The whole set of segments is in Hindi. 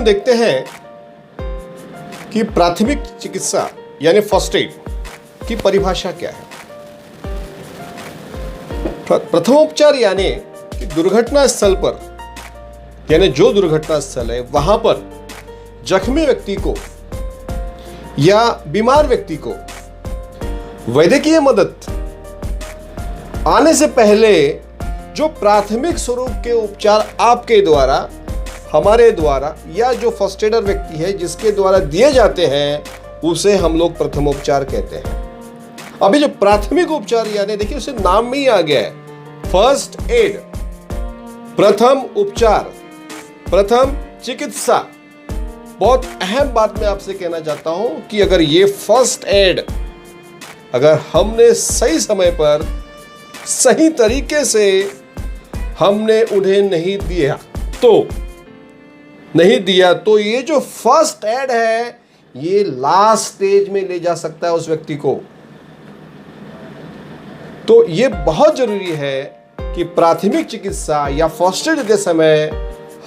देखते हैं कि प्राथमिक चिकित्सा यानी फर्स्ट एड की परिभाषा क्या है। प्रथमोपचार यानी कि दुर्घटना स्थल पर, यानी जो दुर्घटना स्थल है वहां पर जख्मी व्यक्ति को या बीमार व्यक्ति को वैद्यकीय मदद आने से पहले जो प्राथमिक स्वरूप के उपचार आपके द्वारा, हमारे द्वारा या जो फर्स्ट एडर व्यक्ति है जिसके द्वारा दिए जाते हैं उसे हम लोग प्रथमोपचार कहते हैं। अभी जो प्राथमिक उपचार यानी देखिए उसे नाम में ही आ गया है, फर्स्ट एड, प्रथम उपचार, प्रथम चिकित्सा। बहुत अहम बात मैं आपसे कहना चाहता हूं कि अगर ये फर्स्ट एड अगर हमने सही समय पर सही तरीके से हमने उन्हें नहीं दिया तो ये जो फर्स्ट एड है ये लास्ट स्टेज में ले जा सकता है उस व्यक्ति को। तो ये बहुत जरूरी है कि प्राथमिक चिकित्सा या फर्स्ट एड के समय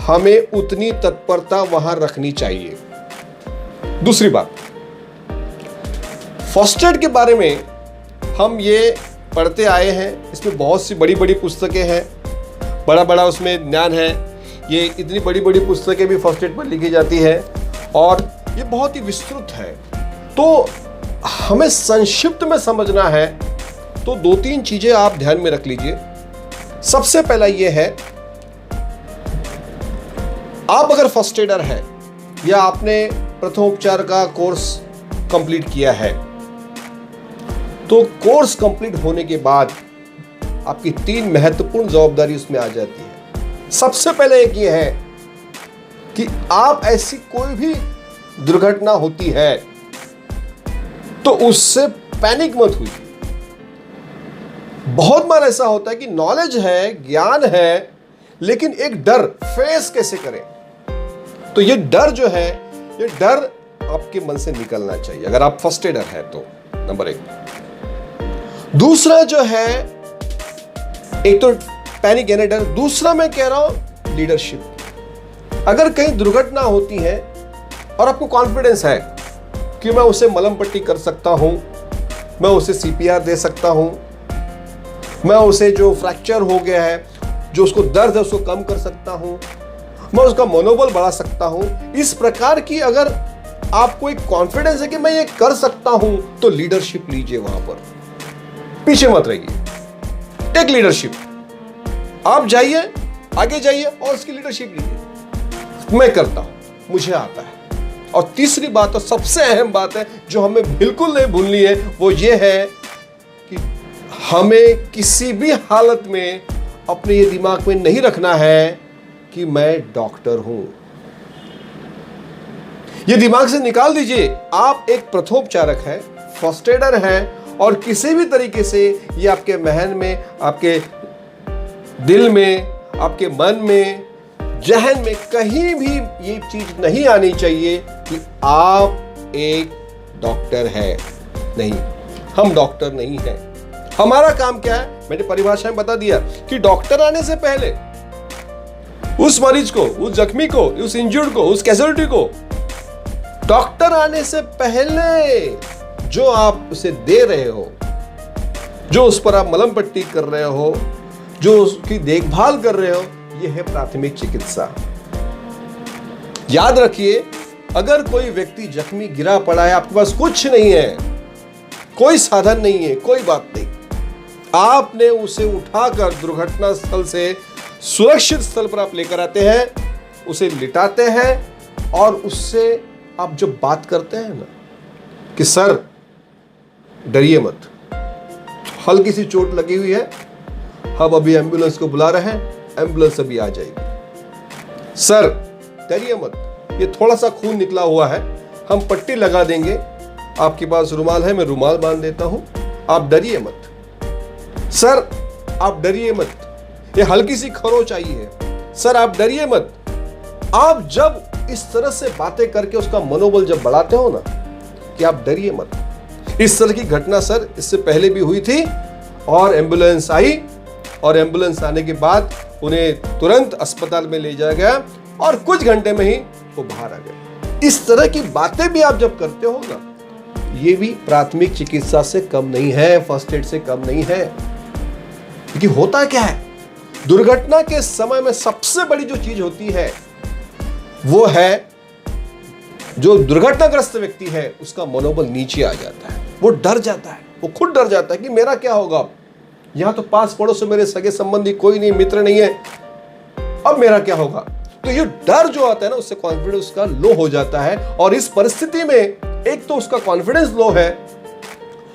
हमें उतनी तत्परता वहां रखनी चाहिए। दूसरी बात, फर्स्ट एड के बारे में हम ये पढ़ते आए हैं, इसमें बहुत सी बड़ी बड़ी पुस्तकें हैं, बड़ा उसमें ज्ञान है। ये इतनी बड़ी बड़ी पुस्तकें भी फर्स्ट एड पर लिखी जाती है और ये बहुत ही विस्तृत है। तो हमें संक्षिप्त में समझना है तो 2-3 चीजें आप ध्यान में रख लीजिए। सबसे पहला ये है, आप अगर फर्स्ट एडर है या आपने प्रथमोपचार का कोर्स कंप्लीट किया है तो कोर्स कंप्लीट होने के बाद आपकी 3 महत्वपूर्ण जवाबदारी उसमें आ जाती है। सबसे पहले एक ये है कि आप ऐसी कोई भी दुर्घटना होती है तो उससे पैनिक मत हुई। बहुत बार ऐसा होता है कि नॉलेज है, ज्ञान है, लेकिन एक डर फेस कैसे करें। तो ये डर जो है, ये डर आपके मन से निकलना चाहिए अगर आप फर्स्ट एडर है तो, नंबर 1। दूसरा जो है, एक तो पैनिक यानी डर, दूसरा मैं कह रहा हूं लीडरशिप। अगर कहीं दुर्घटना होती है और आपको कॉन्फिडेंस है कि मैं उसे मलहम पट्टी कर सकता हूं, मैं उसे सीपीआर दे सकता हूं, मैं उसे जो फ्रैक्चर हो गया है, जो उसको दर्द है उसको कम कर सकता हूं, मैं उसका मनोबल बढ़ा सकता हूं, इस प्रकार की अगर आपको एक कॉन्फिडेंस है कि मैं ये कर सकता हूं तो लीडरशिप लीजिए। वहां पर पीछे मत रहिए, टेक लीडरशिप। आप जाइए, आगे जाइए और उसकी लीडरशिप लीजिए। मैं करता हूं, मुझे आता है। और तीसरी बात और सबसे अहम बात है जो हमें बिल्कुल नहीं भूलनी है, वो ये है कि हमें किसी भी हालत में अपने ये दिमाग में नहीं रखना है कि मैं डॉक्टर हूं। ये दिमाग से निकाल दीजिए। आप एक प्रथमोपचारक है, फर्स्ट एडर है और किसी भी तरीके से ये आपके महन में, आपके दिल में, आपके मन में, जहन में कहीं भी ये चीज नहीं आनी चाहिए कि आप एक डॉक्टर है। नहीं, हम डॉक्टर नहीं हैं। हमारा काम क्या है, मैंने परिभाषा में बता दिया कि डॉक्टर आने से पहले उस मरीज को, उस जख्मी को, उस इंजर्ड को, उस कैजुअल्टी को, डॉक्टर आने से पहले जो आप उसे दे रहे हो, जो उस पर आप मलहम पट्टी कर रहे हो, जो उसकी देखभाल कर रहे हो, यह है प्राथमिक चिकित्सा। याद रखिए, अगर कोई व्यक्ति जख्मी गिरा पड़ा है, आपके पास कुछ नहीं है, कोई साधन नहीं है, कोई बात नहीं, आपने उसे उठाकर दुर्घटना स्थल से सुरक्षित स्थल पर आप लेकर आते हैं, उसे लिटाते हैं और उससे आप जब बात करते हैं ना कि सर डरिए मत, हल्की सी चोट लगी हुई है, हम अभी एम्बुलेंस को बुला रहे हैं, एम्बुलेंस अभी आ जाएगी। सर डरिए मत, ये थोड़ा सा खून निकला हुआ है, हम पट्टी लगा देंगे, आपके पास रुमाल है, मैं रुमाल बांध देता हूं, आप डरिए मत। सर आप डरिए मत, ये हल्की सी खरोच आई है, सर आप डरिए मत। आप जब इस तरह से बातें करके उसका मनोबल जब बढ़ाते हो ना कि आप डरिए मत। इस तरह की घटना सर इससे पहले भी हुई थी और एम्बुलेंस आई और एम्बुलेंस आने के बाद उन्हें तुरंत अस्पताल में ले जाया गया और कुछ घंटे में ही वो बाहर आ गए। इस तरह की बातें भी आप जब करते हो ना, ये भी प्राथमिक चिकित्सा से कम नहीं है, फर्स्ट एड से कम नहीं है। क्योंकि होता क्या है, दुर्घटना के समय में सबसे बड़ी जो चीज होती है वो है, जो दुर्घटनाग्रस्त व्यक्ति है उसका मनोबल नीचे आ जाता है, वो डर जाता है, वो खुद डर जाता है कि मेरा क्या होगा, यहां तो पास पड़ोस में मेरे सगे संबंधी कोई नहीं, मित्र नहीं है, अब मेरा क्या होगा। तो ये डर जो आता है ना, उससे कॉन्फिडेंस उसका लो हो जाता है। और इस परिस्थिति में एक तो उसका कॉन्फिडेंस लो है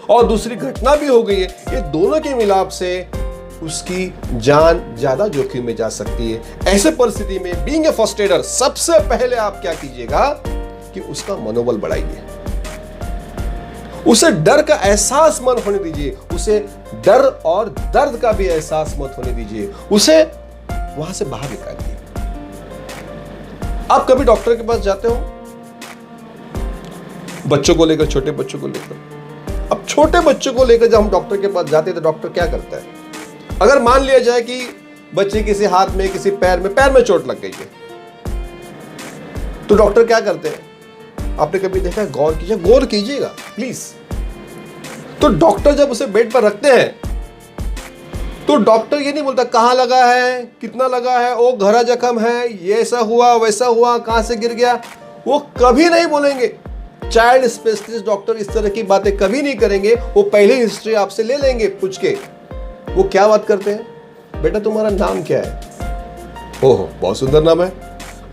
और दूसरी घटना भी हो गई है, ये दोनों के मिलाप से उसकी जान ज्यादा जोखिम में जा सकती है। ऐसे परिस्थिति में बीइंग ए फर्स्ट एडर, सबसे पहले आप क्या कीजिएगा कि उसका मनोबल बढ़ाइए, उसे डर का एहसास मत होने दीजिए, उसे डर और दर्द का भी एहसास मत होने दीजिए, उसे वहां से बाहर निकालिए। आप कभी डॉक्टर के पास जाते हो बच्चों को लेकर, छोटे बच्चों को लेकर? अब छोटे बच्चों को लेकर जब हम डॉक्टर के पास जाते हैं तो डॉक्टर क्या करता है? अगर मान लिया जाए कि बच्चे किसी हाथ में, किसी पैर में चोट लग गई है, तो डॉक्टर क्या करते हैं? आपने कभी देखा है? गौर कीजिएगा प्लीज। तो डॉक्टर जब उसे बेड पर रखते हैं तो डॉक्टर ये नहीं बोलता कहां लगा है, कितना लगा है, ओ गहरा जख्म है, ये ऐसा हुआ वैसा हुआ, कहां से गिर गया, वो कभी नहीं बोलेंगे। चाइल्ड स्पेशलिस्ट डॉक्टर इस तरह की बातें कभी नहीं करेंगे। वो पहले हिस्ट्री आपसे ले लेंगे पूछ के। वो क्या बात करते हैं? बेटा तुम्हारा नाम क्या है? ओहो बहुत सुंदर नाम है।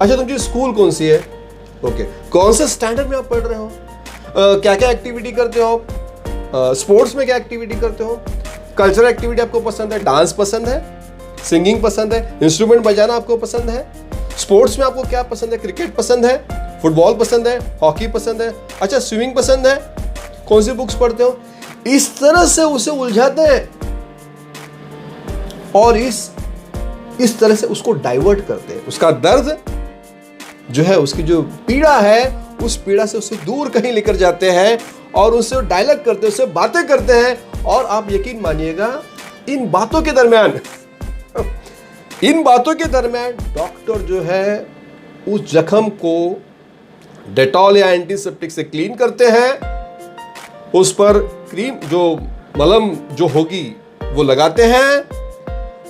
अच्छा तुमकी स्कूल कौन सी है? ओके, कौन से स्टैंडर्ड में आप पढ़ रहे हो? क्या क्या एक्टिविटी करते हो? स्पोर्ट्स में क्या एक्टिविटी करते हो? कल्चरल एक्टिविटी आपको पसंद है? डांस पसंद है? सिंगिंग पसंद है? इंस्ट्रूमेंट बजाना आपको पसंद है? स्पोर्ट्स में आपको क्या पसंद है? क्रिकेट पसंद है? फुटबॉल पसंद है? हॉकी पसंद है? अच्छा स्विमिंग पसंद है? कौन सी बुक्स पढ़ते हो? इस तरह से उसे उलझाते हैं और इस तरह से उसको डाइवर्ट करते हैं। उसका दर्द जो है, उसकी जो पीड़ा है, उस पीड़ा से उसे दूर कहीं लेकर जाते हैं और उससे डायलॉग करते हैं, उससे बातें करते हैं। और आप यकीन मानिएगा, इन बातों के दरमियान डॉक्टर जो है उस जख्म को डेटॉल या एंटीसेप्टिक से क्लीन करते हैं, उस पर क्रीम जो मलहम जो होगी वो लगाते हैं,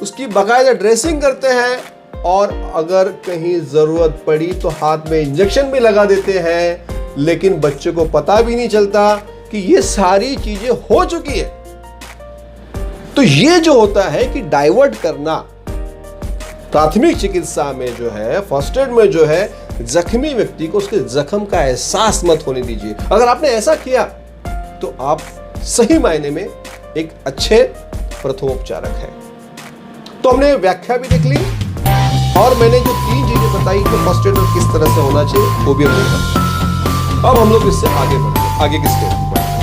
उसकी बाकायदा ड्रेसिंग करते हैं और अगर कहीं जरूरत पड़ी तो हाथ में इंजेक्शन भी लगा देते हैं। लेकिन बच्चे को पता भी नहीं चलता कि ये सारी चीजें हो चुकी है। तो ये जो होता है कि डाइवर्ट करना, प्राथमिक चिकित्सा में जो है, फर्स्ट एड में जो है, जख्मी व्यक्ति को उसके जख्म का एहसास मत होने दीजिए। अगर आपने ऐसा किया तो आप सही मायने में एक अच्छे प्रथमोपचारक हैं। तो हमने व्याख्या भी देख ली और मैंने जो 3 चीजें बताई कि फर्स्ट एड किस तरह से होना चाहिए वो भी हमने देखा। अब हम लोग इससे आगे बढ़ते हैं, आगे किसके